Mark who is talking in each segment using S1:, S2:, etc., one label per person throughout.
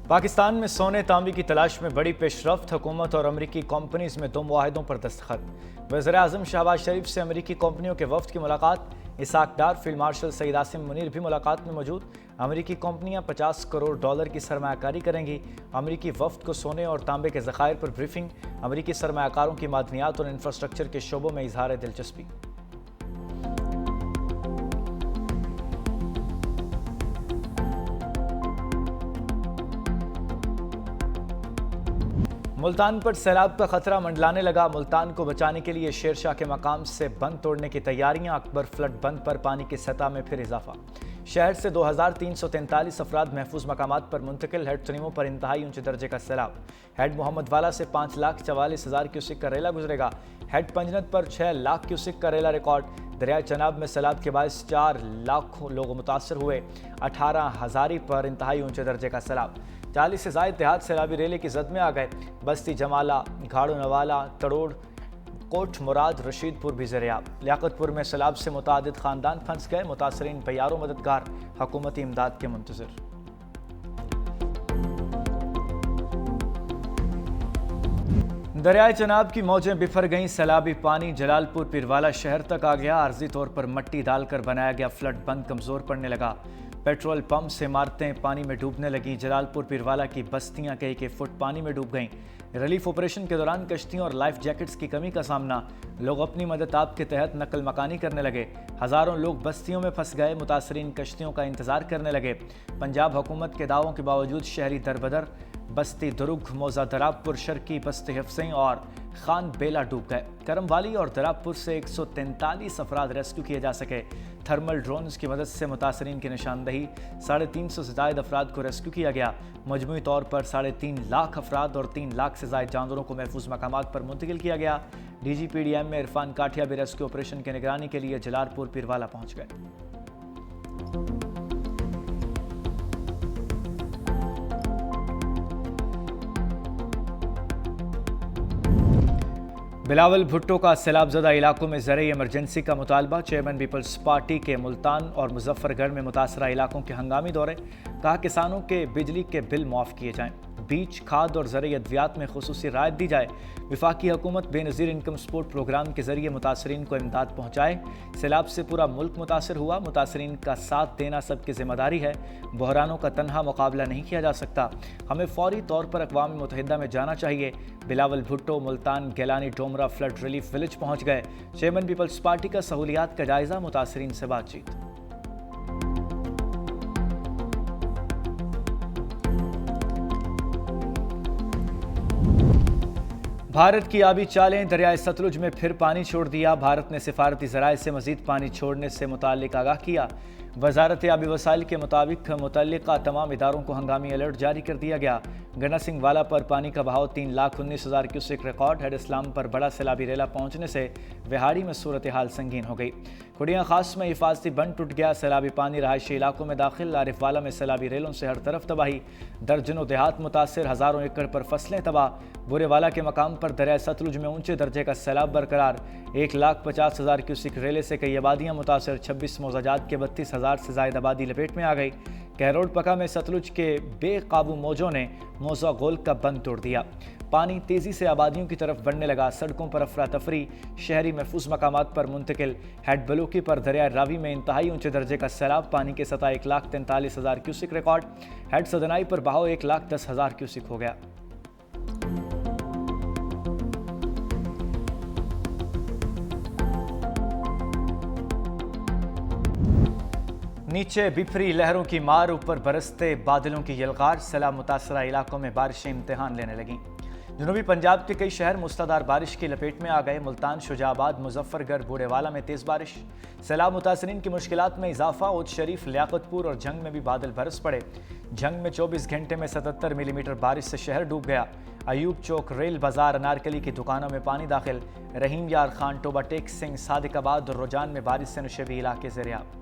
S1: पाकिस्तान में सोने तांबे की तलाश में बड़ी पेशरफ्त, हुकूमत और अमरीकी कंपनीज में 2 मुआहिदों पर दस्तखत। वज़ीर-ए-आज़म शहबाज शरीफ से अमरीकी कंपनियों के वफ्द की मुलाकात। इसाक डार, फील्ड मार्शल सईद आसिम मुनीर भी मुलाकात में मौजूद। अमरीकी कंपनियां $50 करोड़ की सरमायाकारी करेंगी। अमरीकी वफ्द को सोने और तांबे के ज़खायर पर ब्रीफिंग। अमरीकी सरमायाकारों की मादनियात और इंफ्रास्ट्रक्चर के शोबों में इजहार दिलचस्पी। मुल्तान पर सैलाब का खतरा मंडलाने लगा। मुल्तान को बचाने के लिए शेरशाह के मकाम से बंद तोड़ने की तैयारियां। अकबर फ्लड बंद पर पानी की सतह में फिर इजाफा। शहर से 2343 अफराद महफूज मकामात पर मुंतकिल। हेड तनीमों पर इंतहाई ऊंचे दर्जे का सैलाब। हेड मोहम्मद वाला से 5,44,000 क्यूसिक का रेला गुजरेगा। हेड पंजनत पर 6 लाख क्यूसिक का रेला रिकॉर्ड। दरिया चनाब में सैलाब के बायस 4 लाख लोग मुतासर हुए। 18 हज़ारी पर इंतहाई ऊंचे दर्जे का सैलाब। 40 से ज़ायद देहात सैलाबी रेले की जद में आ गए। बस्ती जमाला, घाड़ो नवाला, तड़ोड़, कोट मुराद, रशीदपुर भी ज़रियाब। लियाकतपुर में सैलाब से मुतादिद खानदान फंस गए। मुतासरीन बयारों मददगार हुकूमती इमदाद के मुंतज़िर। दरियाए चनाब की मौजें बिफर गईं। सैलाबी पानी जलालपुर पिरवाला शहर तक आ गया। आर्जी तौर पर मट्टी डालकर बनाया गया फ्लड बंद कमज़ोर पड़ने लगा। पेट्रोल पंप से इमारतें पानी में डूबने लगी। जलालपुर पिरवाला की बस्तियां कई फुट पानी में डूब गईं। रिलीफ ऑपरेशन के दौरान कश्तियों और लाइफ जैकेट्स की कमी का सामना। लोग अपनी मदद आप के तहत नकल मकानी करने लगे। हज़ारों लोग बस्तियों में फंस गए। मुतासरीन कश्तियों का इंतजार करने लगे। पंजाब हुकूमत के दावों के बावजूद शहरी दरबदर। बस्ती दुरुग, मौजा दराबपुर, शर्की, बस्ती हिफ्सिंग और खान बेला डूब गए। करमवाली और दराबपुर से 143 अफराद रेस्क्यू किए जा सके। थर्मल ड्रोन्स की मदद से मुतासरीन की निशानदही। 350 से ज़ायद अफराद को रेस्क्यू किया गया। मजमूई तौर पर 3.5 लाख अफराद और 3 लाख से ज़ायद जानवरों को महफूज मकामात पर मुंतकिल किया गया। DGPDM में इरफान काठिया भी रेस्क्यू ऑपरेशन की निगरानी के लिए जलालपुर पिरवाला पहुँच गए। बिलावल भुट्टो का सैलाबज़दा इलाकों में ज़रिए इमरजेंसी का मुतालबा। चेयरमैन पीपल्स पार्टी के मुल्तान और मुजफ्फरगढ़ में मुतासरा इलाकों के हंगामी दौरे। कहा किसानों के बिजली के बिल माफ़ किए जाएं। बीज, खाद और ज़रिए अद्वियात में खुसूसी रायत दी जाए। वफाकी हुकूमत बेनज़ीर इनकम सपोर्ट प्रोग्राम के ज़रिए मुतासरीन को इमदाद पहुँचाए। सैलाब से पूरा मुल्क मुतासर हुआ। मुतासरीन का साथ देना सबकी जिम्मेदारी है। बहरानों का तनहा मुकाबला नहीं किया जा सकता। हमें फौरी तौर पर अक़वाम मुत्तहिदा में जाना चाहिए। बिलावल भुट्टो, मुल्तान, गेलानी, डोमरा फ्लड रिलीफ विलेज पहुँच गए। चेयरमैन पीपल्स पार्टी का सहूलियात का जायज़ा, मुतासरीन से बातचीत। भारत की आबी चालें। दरियाए सतलुज में फिर पानी छोड़ दिया। भारत ने सिफारती ज़राए से मज़ीद पानी छोड़ने से मुताल्लिक आगाह किया। वजारत आबी वसाइल के मुताबिक मुतल्लिका तमाम इदारों को हंगामी अलर्ट जारी कर दिया गया। गन्ना सिंह वाला पर पानी का बहाव 3,19,000 क्यूसेक रिकॉर्ड। हेड इस्लाम पर बड़ा सैलाबी रेला पहुंचने से विहाड़ी में सूरत हाल संगीन हो गई। खुड़ियाँ खास में हिफाजती बंद टूट गया। सैलाबी पानी रहायशी इलाकों में दाखिल। आरिफ वाला में सैलाबी रेलों से हर तरफ तबाही। दर्जनों देहात मुतासर। हज़ारों एकड़ पर फसलें तबाह। बुरे वाला के मकाम पर दरिया सतलुज में ऊंचे दर्जे का सैलाब बरकरार। 1,50,000 क्यूसिक रेले से कई आबादियाँ मुतासर। 26 मौजाजात के 32,000 से ज़ायद आबादी लपेट में आ गई। कहरोड पका में सतलुज के बेकाबू मौजों ने मौजा गोल का बंद तोड़ दिया। पानी तेज़ी से आबादियों की तरफ बढ़ने लगा। सड़कों पर अफरा तफरी। शहरी महफूज मकामात पर मुंतकिल। हेड बलूकी पर दरिया रावी में इंतहाई ऊंचे दर्जे का सैलाब। पानी की सतह 1,43,000 क्यूसिक रिकॉर्ड। हेड सदनाई पर बहाव 1,10,000 क्यूसिक हो गया। नीचे बिफरी लहरों की मार, ऊपर बरसते बादलों की यलगार। सैलाब मुतासरा इलाकों में बारिशें इम्तिहान लेने लगीं। जनूबी पंजाब के कई शहर मुस्तदार बारिश की लपेट में आ गए। मुल्तान, शुजाबाद, मुजफ्फरगढ़, बूढ़ेवाला में तेज़ बारिश। सैलाब मुतासरीन की मुश्किलात में इजाफा। उद शरीफ, लियाकतपुर और जंग में भी बादल बरस पड़े। जंग में 24 घंटे में 77 मिलीमीटर बारिश से शहर डूब गया। अयूब चौक, रेल बाजार, अनारकली की दुकानों में पानी दाखिल। रहीम यार खान, टोबा टेक सिंह, सादिकाबाद और रुजान में बारिश से नशेबी इलाके ज़रियाब।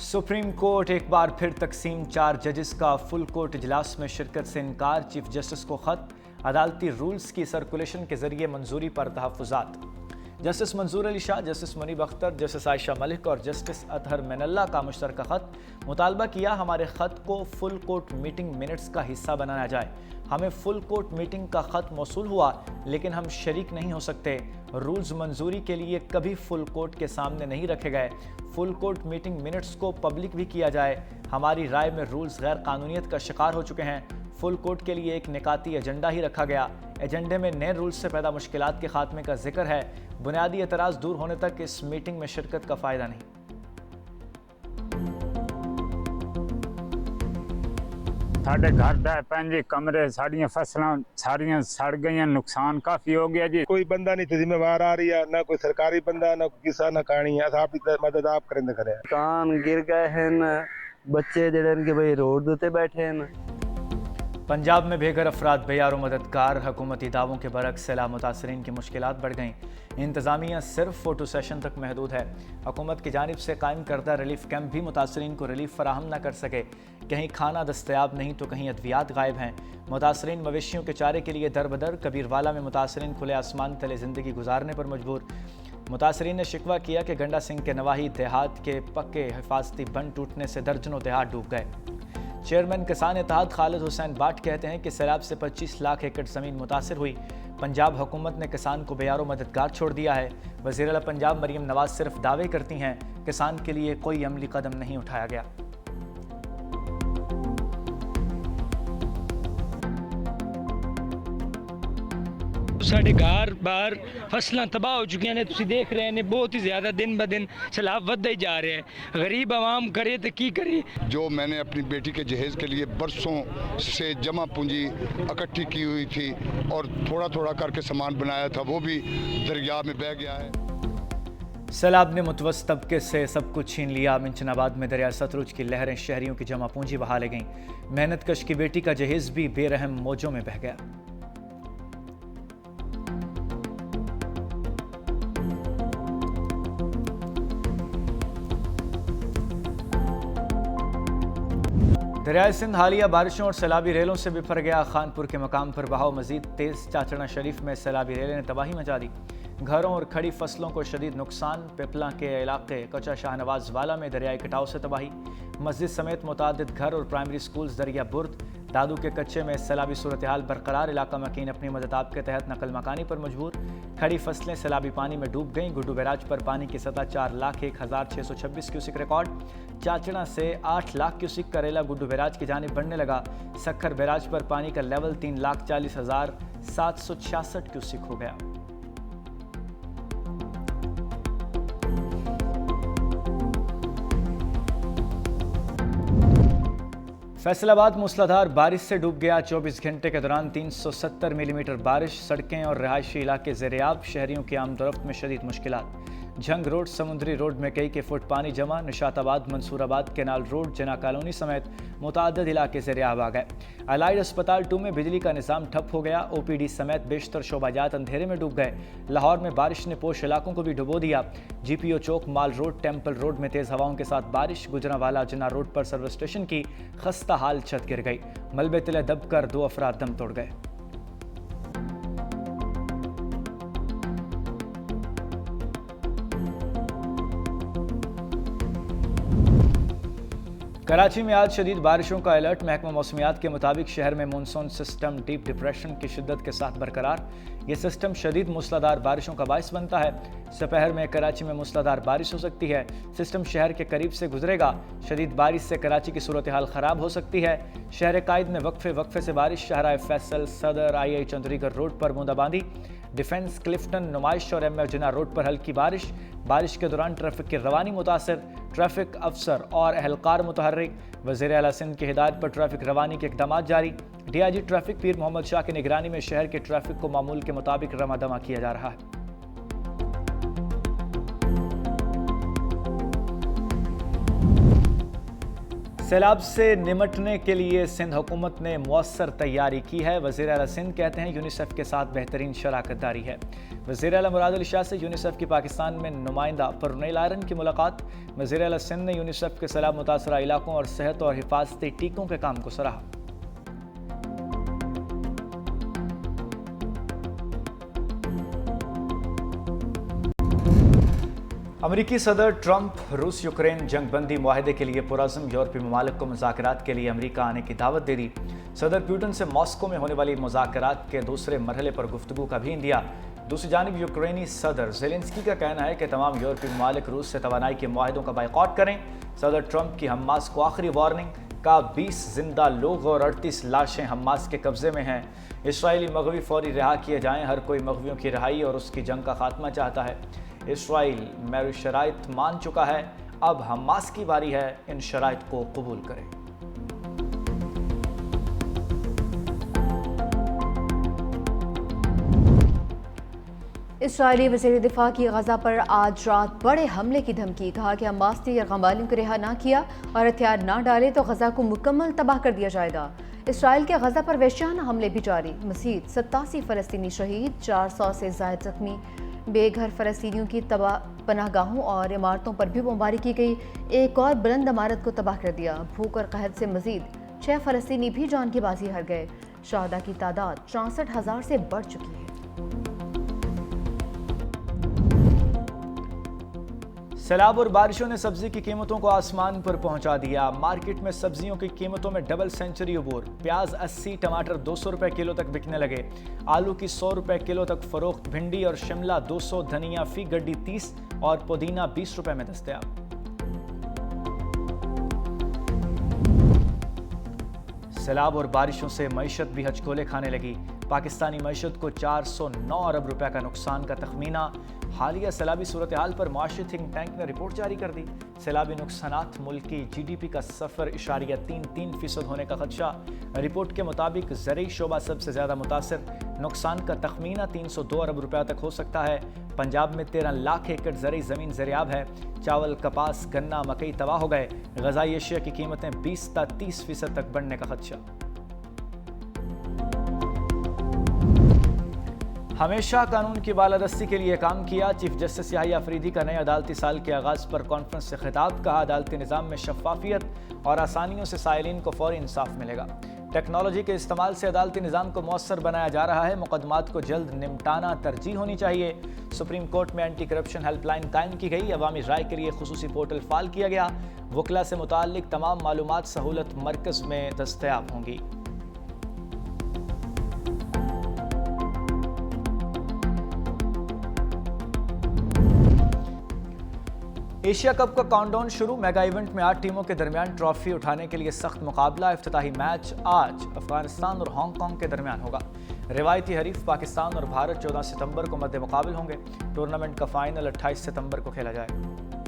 S1: सुप्रीम कोर्ट एक बार फिर तकसीम। 4 जजेस का फुल कोर्ट इजलास में शिरकत से इनकार। चीफ जस्टिस को खत। अदालती रूल्स की सर्कुलेशन के जरिए मंजूरी पर तहफ़्फ़ुज़ात। जस्टिस मंजूर अली शाह, जस्टिस मुनीब अख्तर, जस्टिस आयशा मलिक और जस्टिस अतहर मिनल्ला का मुश्तरका खत मुतालबा किया हमारे खत को फुल कोर्ट मीटिंग मिनट्स का हिस्सा बनाया जाए। हमें फुल कोर्ट मीटिंग का खत मौसूल हुआ लेकिन हम शरीक नहीं हो सकते। रूल्स मंजूरी के लिए कभी फुल कोर्ट के सामने नहीं रखे गए। फुल कोर्ट मीटिंग मिनट्स को पब्लिक भी किया जाए। हमारी राय में रूल्स गैर कानूनियत का शिकार हो चुके हैं। फुल कोर्ट के लिए एक निकाती एजेंडा ही रखा गया। एजेंडे में नए रूल्स से पैदा मुश्किलात के खात्मे का जिक्र है। बुनियादी एतराज़ दूर होने तक इस मीटिंग में शिरकत का फ़ायदा नहीं।
S2: साढ़े घर दा पंजे कमरे साड़ियां फसलां सारियां सड़ गई, नुकसान काफी हो गया जी।
S3: कोई बंदा नहीं जिम्मेवार आ रही है, ना कोई सरकारी बंदा, ना कोई किसान, ना कहानी है। आप मदद आप करेंगे खड़े
S4: कान गिर गए हैं, बच्चे जड़न के भाई रोड उत्ते बैठे हैं।
S1: पंजाब में बेघर अफराद बेयारो मददगार, हुकूमती दावों के बरक्स सैलाब मुतासरीन की मुश्किलात बढ़ गईं। इंतज़ामिया सिर्फ फोटो सेशन तक महदूद है। हुकूमत की जानिब से कायम करदा रिलीफ कैंप भी मुतासरीन को रिलीफ फराहम न कर सके। कहीं खाना दस्तयाब नहीं तो कहीं अद्वियात गायब हैं। मुतासरीन मवेशियों के चारे के लिए दर बदर। कबीरवाला में मुतासरीन खुले आसमान तले ज़िंदगी गुजारने पर मजबूर। मुतासरीन ने शिकवा किया कि गंडा सिंह के नवाही देहात के पक्के हिफाजती बंद टूटने से दर्जनों देहात डूब गए। चेयरमैन किसान इत्तेहाद खालिद हुसैन बाट कहते हैं कि सैलाब से 25 लाख एकड़ ज़मीन मुतासर हुई। पंजाब हुकूमत ने किसान को बेयारो मददगार छोड़ दिया है। वज़ीर आला पंजाब मरियम नवाज सिर्फ दावे करती हैं, किसान के लिए कोई अमली कदम नहीं उठाया गया।
S5: साढ़े घर बार फसलां तबाह हो चुकी ने, तुम देख रहे हैं बहुत ही ज़्यादा दिन ब दिन सैलाब बढ़ता ही जा रहे हैं। गरीब आवाम करे तो की करे।
S6: जो मैंने अपनी बेटी के जहेज़ के लिए बरसों से जमा पूंजी इकट्ठी की हुई थी और थोड़ा थोड़ा करके सामान बनाया था, वो भी दरिया में बह गया है।
S1: सैलाब ने मुतवस्सित तबके से सब कुछ छीन लिया। मिंचनाबाद में दरिया सतलुज की लहरें शहरियों की जमा पूंजी बहा ले गईं। मेहनत कश की बेटी का जहेज़ भी बेरहम मौजों में बह गया। दरियाए सिंध हालिया बारिशों और सैलाबी रेलों से बिफर गया। खानपुर के मकाम पर बहाव मजीद तेज। चाचड़ा शरीफ में सैलाबी रेलें ने तबाही मचा दी। घरों और खड़ी फसलों को शदीद नुकसान। पिपला के इलाके कचा शाहनवाज वाला में दरियाई कटाव से तबाही। मस्जिद समेत मुतादिद घर और प्राइमरी स्कूल्स दरिया बुर्द। दादू के कच्चे में सैलाबी सूरत हाल बरकरार। इलाका मकीन अपनी मददाब के तहत नकल मकानी पर मजबूर। खड़ी फसलें सैलाबी पानी में डूब गईं। गुड्डू बैराज पर पानी की सतह 4,01,626 क्यूसिक रिकॉर्ड। चाचड़ा से 8 लाख क्यूसिक का रेला गुड्डू बैराज की जानिब बढ़ने लगा। सक्खर बैराज पर पानी का लेवल 3,40,766 क्यूसिक हो गया। फैसलाबाद मूसलाधार बारिश से डूब गया। 24 घंटे के दौरान 370 मिलीमीटर बारिश। सड़कें और रहायशी इलाके ज़ेर-ए-आब। शहरियों की आमदोरफ्त में शदीद मुश्किलात। झंग रोड, समुद्री रोड में कई के फुट पानी जमा। निशाताबाद, मंसूराबाद, केनाल रोड, जना कॉलोनी समेत मुताद्दिद इलाके ज़ेर-ए-आब आ गए। अलाइड अस्पताल 2 में बिजली का निज़ाम ठप हो गया। OPD समेत बेशतर शोबाजात अंधेरे में डूब गए। लाहौर में बारिश ने पोश इलाकों को भी डुबो दिया। GPO चौक, माल रोड, टेम्पल रोड में तेज़ हवाओं के साथ बारिश। गुजरांवाला जिन्ना रोड पर सर्विस स्टेशन की खस्ता हाल छत गिर गई। मलबे तले दबकर 2 अफराद दम तोड़ गए। कराची में आज शदीद बारिशों का अलर्ट। महकमा मौसमियात के मुताबिक शहर में मानसून सिस्टम डीप डिप्रेशन की शिद्दत के साथ बरकरार। ये सिस्टम शदीद मूसलाधार बारिशों का बाइस बनता है। दोपहर में कराची में मूसलाधार बारिश हो सकती है। सिस्टम शहर के करीब से गुजरेगा। शदीद बारिश से कराची की सूरत हाल ख़राब हो सकती है। शहर कायद में वक्फे से बारिश। शाहराह फैसल, सदर, II चंद्रीगढ़ रोड पर बूंदाबांदी। डिफेंस, क्लिफ्टन, नुमाइश और MF जिन्ना रोड पर हल्की बारिश। बारिश के दौरान ट्रैफिक की रवानी मुतासर। ट्रैफिक अफसर और एहलकार मुतहर्रिक। वज़ीर आला सिंध की हिदायत पर ट्रैफिक रवानी के इक़दाम जारी। DIG ट्रैफिक पीर मोहम्मद शाह की निगरानी में शहर के ट्रैफिक को मामूल के मुताबिक रमादमा किया जा रहा है। सैलाब से निमटने के लिए सिंध हुकूमत ने मुअस्सर तैयारी की है। वज़ीर आला सिंध कहते हैं यूनिसेफ के साथ बेहतरीन शराकत दारी है। वज़ीर आला मुराद अली शाह से यूनिसेफ की पाकिस्तान में नुमाइंदा परनेल आयरन की मुलाकात। वज़ीर आला सिंध ने यूनिसेफ के सैलाब मुतासरा इलाकों और सेहत और हिफाजती टीकों के काम को सराहा। अमेरिकी सदर ट्रंप रूस यूक्रेन जंगबंदी मुआहदे के लिए पुरअज़्म यूरोपीय ममालिक को मुज़ाकरात के लिए अमेरिका आने की दावत दे दी। सदर पुतिन से मॉस्को में होने वाली मुज़ाकरात के दूसरे मरहले पर गुफ्तगू का भी दिया। दूसरी जानिब यूक्रेनी सदर ज़ेलेंस्की का कहना है कि तमाम यूरोपीय ममालिक रूस से तवानाई के मुआहदों का बायकॉट करें। सदर ट्रंप की हमास को आखिरी वार्निंग का 20 जिंदा लोग और 38 लाशें हमास के कब्जे में हैं। इसराइली मग़वी फौरी रिहा किए जाएं। हर कोई मग़वियों की रिहाई और उसकी जंग का खात्मा चाहता है। इसराइल मेरी शराइत मान चुका है, अब हमास की बारी है इन शराइत को कबूल करें।
S7: इसराइली वज़ीर दिफा की गजा पर आज रात बड़े हमले की धमकी। कहा कि हमास ने यरग़म वालों को रिहा ना किया और हथियार ना डाले तो गजा को मुकम्मल तबाह कर दिया जाएगा। इसराइल के गजा पर वहशियाना हमले भी जारी। मज़ीद 87 फ़लस्तीनी शहीद, 400 से ज़ायद ज़ख्मी। बेघर फ़लस्तीनियों की पनाहगाहों और इमारतों पर भी बमबारी की गई। एक और बुलंद इमारत को तबाह कर दिया। भूख और कहत से मज़ीद 6 फ़लस्तीनी भी जान की बाजी हार गए। शहादा की तादाद 64,000 से बढ़ चुकी है।
S1: सैलाब और बारिशों ने सब्जी की कीमतों को आसमान पर पहुंचा दिया। मार्केट में सब्जियों की कीमतों में डबल सेंचुरी अबूर। प्याज 80, टमाटर 200 रुपए किलो तक बिकने लगे। आलू की 100 रुपए किलो तक फरोख्त। भिंडी और शिमला 200, धनिया फी गड्डी 30 और पुदीना 20 रुपए में दस्तयाब। सैलाब और बारिशों से मईशत भी हचकोले खाने लगी। पाकिस्तानी मईशत को 409 अरब रुपए का नुकसान का तखमीना। हालिया सैलाबी सूरत हाल पर मुआशी थिंक टैंक ने रिपोर्ट जारी कर दी। सैलाबी नुकसानात मुल्क की GDP का 0.33% होने का खदशा। रिपोर्ट के मुताबिक ज़रई शोबा सबसे ज़्यादा मुतासर। नुकसान का तखमीना 302 अरब रुपया तक हो सकता है। पंजाब में 13 लाख एकड़ ज़रई ज़मीन ज़रियाब है। चावल, कपास, गन्ना, मकई तबाह हो गए। ग़िज़ाई अशिया की कीमतें 20 से 30% तक बढ़ने का खदशा। हमेशा कानून की बालादस्ती के लिए काम किया। चीफ जस्टिस याहिया अफरीदी का नए अदालती साल के आगाज़ पर कॉन्फ्रेंस से खिताब। कहा अदालती निज़ाम में शफाफियत और आसानियों से साइलिन को फौरी इंसाफ मिलेगा। टेक्नोलॉजी के इस्तेमाल से अदालती निज़ाम को मौसर बनाया जा रहा है। मुकदमात को जल्द निपटाना तरजीह होनी चाहिए। सुप्रीम कोर्ट में एंटी करप्शन हेल्पलाइन कायम की गई। अवामी राय के लिए खुसूसी पोर्टल फाल किया गया। वकला से मुताल्लिक तमाम मालूमात सहूलत मरकज़ में दस्तयाब होंगी। एशिया कप का काउंटडाउन शुरू। मेगा इवेंट में 8 टीमों के दरमियान ट्रॉफी उठाने के लिए सख्त मुकाबला। इफ्तिताही मैच आज अफगानिस्तान और हांगकांग के दरमियान होगा। रिवायती हरीफ पाकिस्तान और भारत 14 सितंबर को मद्दे मुकाबिल होंगे। टूर्नामेंट का फाइनल 28 सितंबर को खेला जाएगा।